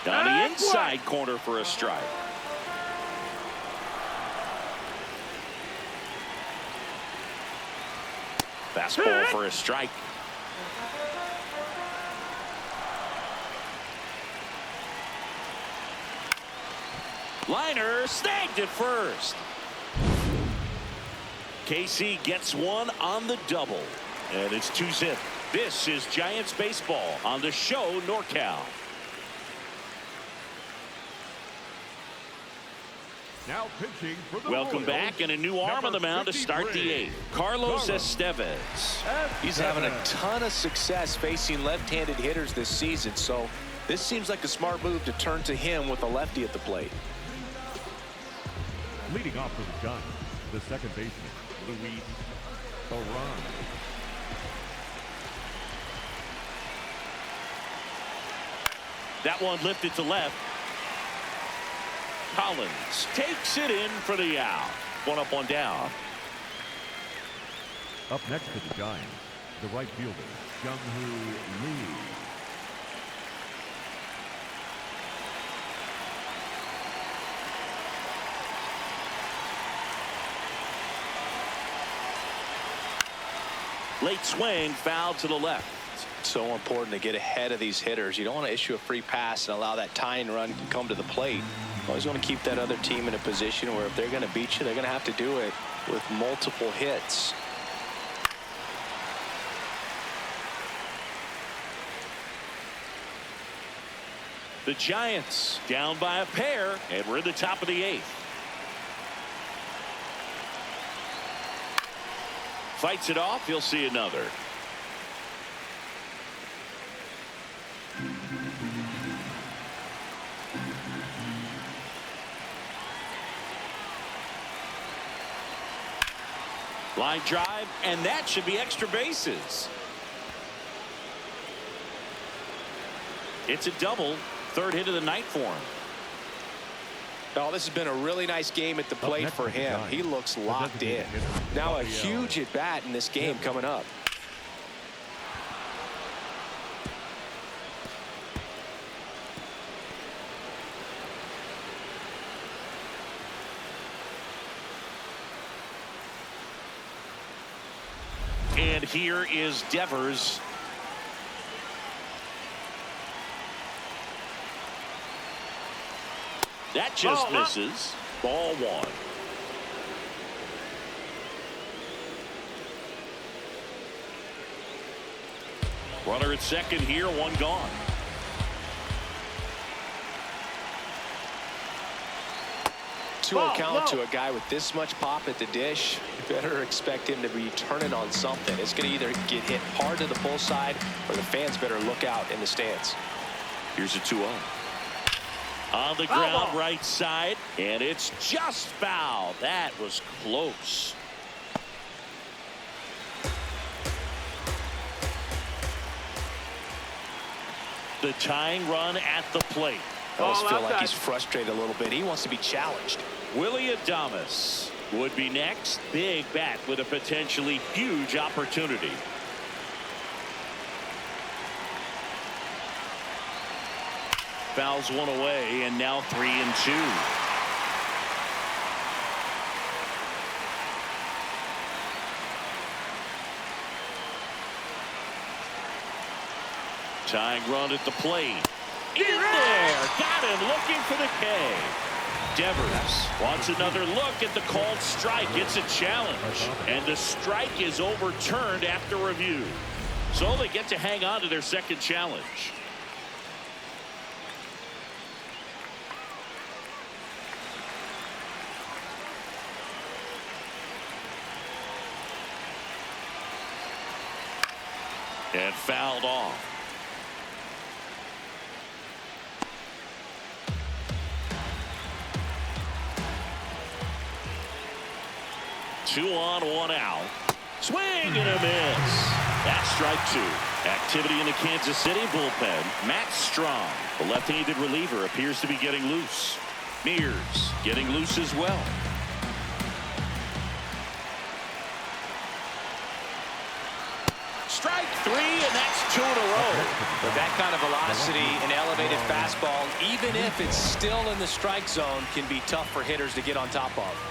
Down the inside corner for a strike. Fastball for a strike. Liner snagged at first. KC gets one on the double. And it's 2-zip. This is Giants baseball on the show NorCal. Now pitching for the Welcome Royals, back, and a new arm on the mound to start the 8th. Carlos Estevez. He's having a ton of success facing left-handed hitters this season, so this seems like a smart move to turn to him with a lefty at the plate. Leading off for the Giants, the second baseman, Luis Barran. That one lifted to left. Collins takes it in for the out. 1 up, 1 down. Up next for the Giants, the right fielder, Jung-Hoo Lee. Late swing, foul to the left. So important to get ahead of these hitters. You don't want to issue a free pass and allow that tying run to come to the plate. You always want to keep that other team in a position where if they're going to beat you, they're going to have to do it with multiple hits. The Giants down by a pair, and we're in the top of the 8th. Fights it off. He'll see another. Line drive, and that should be extra bases. It's a double. 3rd hit of the night for him. Oh, this has been a really nice game at the plate for him. He looks locked in. Now a huge at bat in this game coming up. And here is Devers. That just misses. Ball 1. Runner at second here, 1 gone. Two count to a guy with this much pop at the dish. You better expect him to be turning on something. It's going to either get hit hard to the pull side, or the fans better look out in the stands. Here's a 2-0. On the ground, right side, and it's just foul. That was close. The tying run at the plate. I almost feel like he's frustrated a little bit. He wants to be challenged. Willie Adames would be next. Big bat with a potentially huge opportunity. Fouls one away, and now 3-2. Tying run at the plate. In there. Got him looking for the K. Devers wants another look at the called strike. It's a challenge. And the strike is overturned after review. So they get to hang on to their second challenge. And fouled off. Two on, one out. Swing and a miss. That's strike two. Activity in the Kansas City bullpen. Matt Strong, the left-handed reliever, appears to be getting loose. Mears getting loose as well. Strike three, and that's two in a row. But that kind of velocity and elevated fastball, even if it's still in the strike zone, can be tough for hitters to get on top of.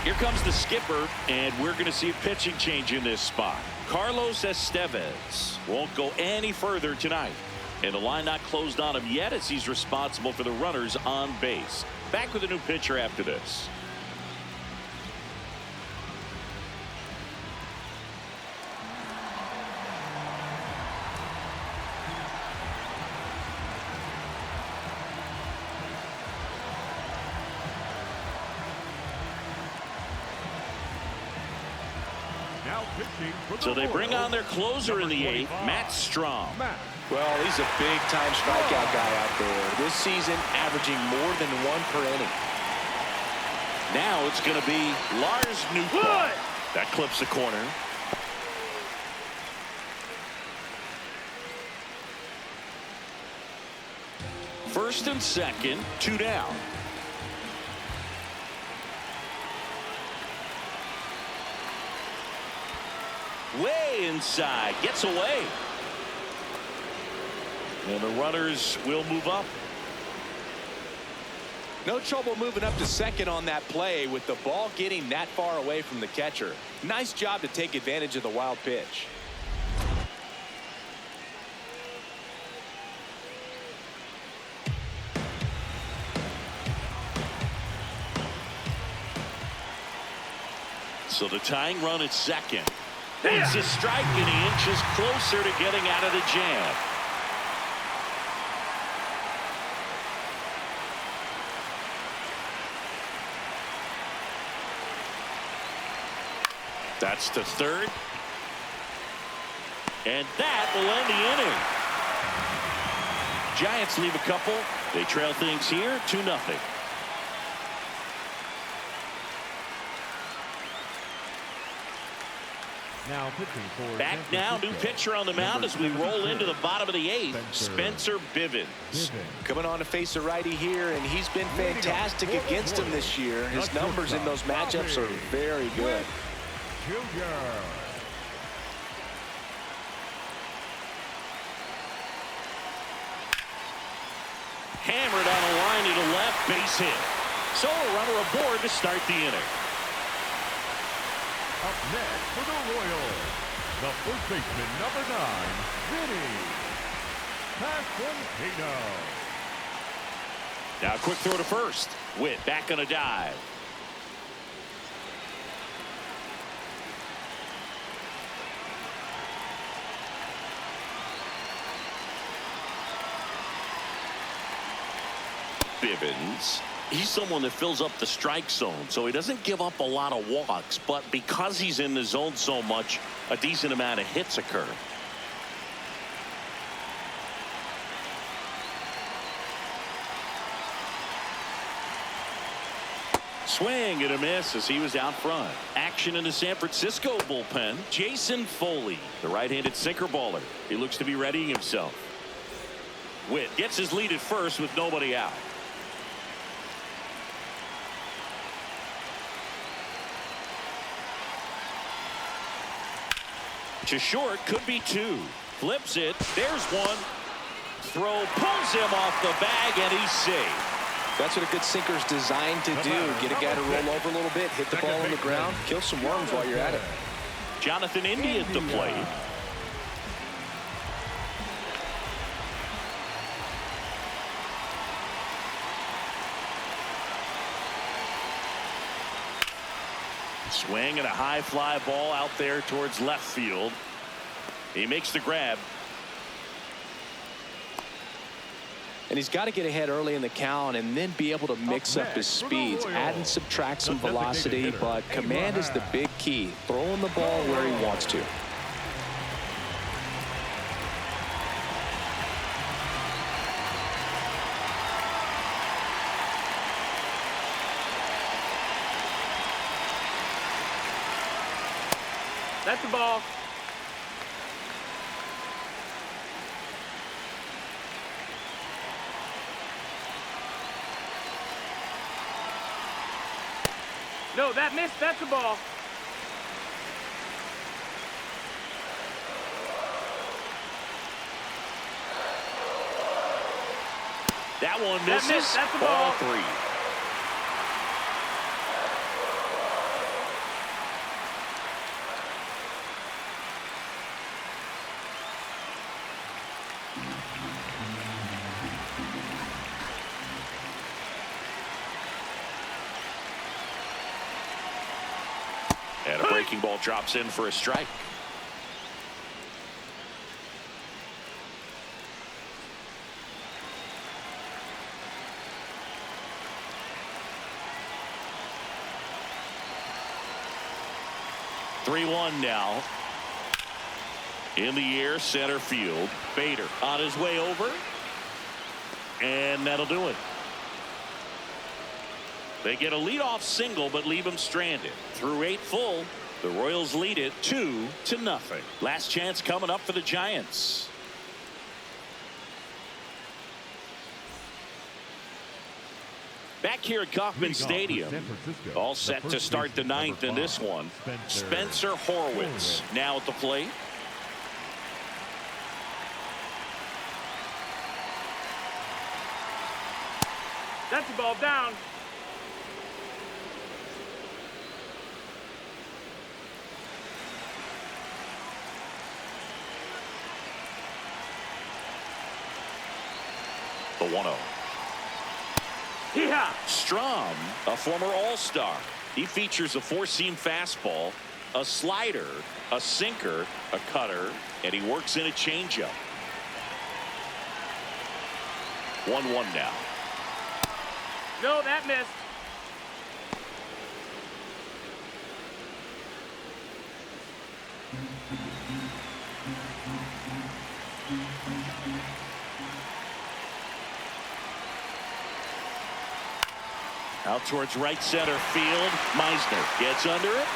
Here comes the skipper, and we're going to see a pitching change in this spot. Carlos Estevez won't go any further tonight. And the line not closed on him yet as he's responsible for the runners on base. Back with a new pitcher after this. So they bring on their closer in the eighth, Matt Strong. Well, he's a big-time strikeout guy out there. This season, averaging more than one per inning. Now it's going to be Lars Newcomb. That clips the corner. First and second, two down. Way inside, gets away. And the runners will move up. No trouble moving up to second on that play with the ball getting that far away from the catcher. Nice job to take advantage of the wild pitch. So the tying run at second. It's a strike, and he inches closer to getting out of the jam. That's to third. And that will end the inning. Giants leave a couple. They trail things here 2-0. Back now, new pitcher on the mound as we roll into the bottom of the eighth, Spencer Bivens. Coming on to face a righty here, and he's been fantastic against him this year. His numbers in those matchups are very good. Hammered on a line to the left, base hit. So a runner aboard to start the inning. Up next for the Royals, the first baseman, number 9, Vinny Pasquantino. Now a quick throw to first. Witt back on a dive. Bivens. He's someone that fills up the strike zone, so he doesn't give up a lot of walks, but because he's in the zone so much, a decent amount of hits occur. Swing and a miss as he was out front. Action in the San Francisco bullpen. Jason Foley, the right-handed sinker baller. He looks to be readying himself. Witt gets his lead at first with nobody out. To short, could be two. Flips it. There's one. Throw pulls him off the bag, and he's safe. That's what a good sinker's designed to do. Get a guy to roll over a little bit, hit the ball on the ground, kill some worms while you're at it. Jonathan India at the plate. Swing and a high fly ball out there towards left field. He makes the grab. And he's got to get ahead early in the count and then be able to mix up his speeds, add and subtract some velocity, but command is the big key. Throwing the ball where he wants to. That's the ball. No, that missed. That's the ball. That one misses. That's the Ball ball. 3. And a breaking ball drops in for a strike. (3-1) now. In the air, center field. Bader on his way over. And that'll do it. They get a leadoff single, but leave him stranded. Through 8 full, the Royals lead it 2-0. Last chance coming up for the Giants. Back here at Kauffman Stadium, all set to start the 9th in this one. Spencer Horwitz now at the plate. That's the ball down. The 1-0. Yeah. Strom, a former All-Star. He features a 4-seam fastball, a slider, a sinker, a cutter, and he works in a changeup. 1-1 now. No, that missed. Out towards right center field. Meisner gets under it.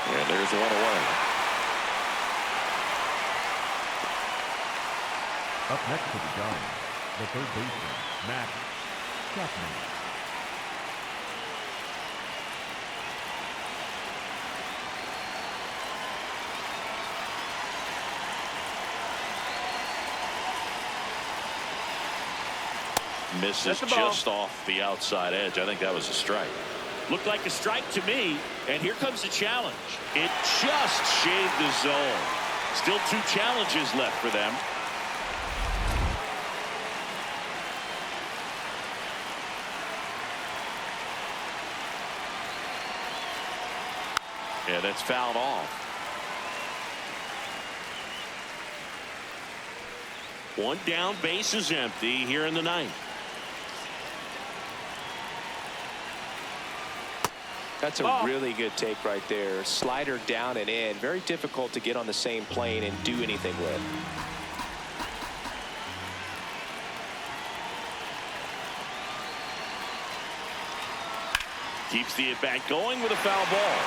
And there's one away. Up next to the Giants, the third baseman, Matt Chapman. Misses just off the outside edge. I think that was a strike. Looked like a strike to me. And here comes the challenge. It just shaved the zone. Still 2 challenges left for them. Yeah, that's fouled off. 1 down, base is empty here in the 9th. That's a really good take right there. Slider down and in. Very difficult to get on the same plane and do anything with. Keeps the at-bat going with a foul ball.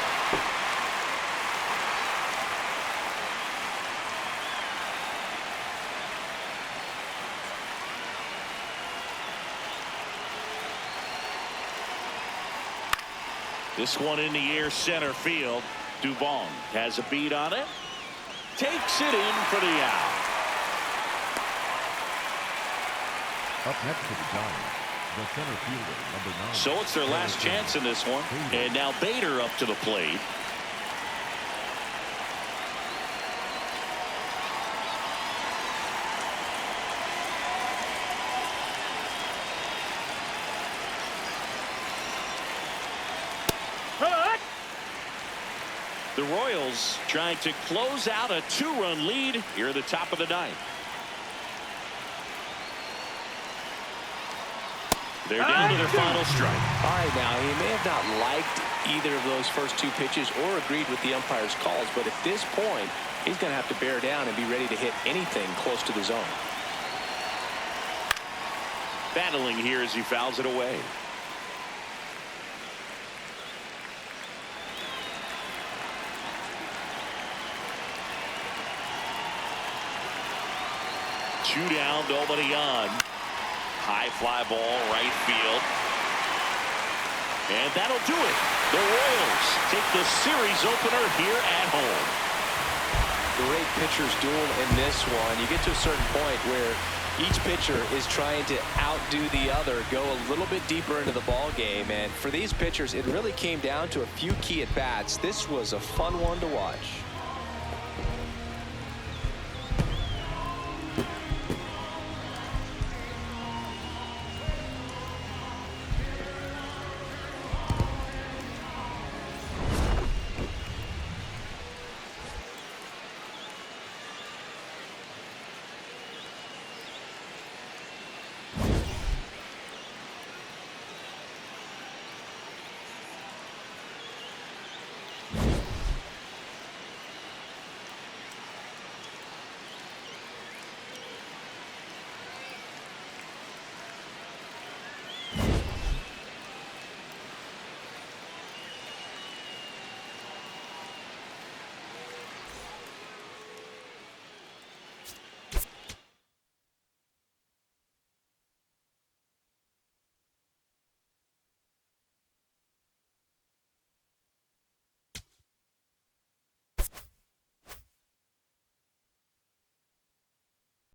This one in the air, center field. Dubon has a beat on it. Takes it in for the out. Up next to the Giants, the center fielder, number 9. So it's their last chance in this one. And now Bader up to the plate. The Royals trying to close out a 2-run lead here at the top of the 9th. They're down to their final strike. All right, now, he may have not liked either of those first two pitches or agreed with the umpire's calls, but at this point, he's going to have to bear down and be ready to hit anything close to the zone. Battling here as he fouls it away. Two down, nobody on. High fly ball, right field. And that'll do it. The Royals take the series opener here at home. Great pitchers duel in this one. You get to a certain point where each pitcher is trying to outdo the other, go a little bit deeper into the ball game. And for these pitchers, it really came down to a few key at bats. This was a fun one to watch.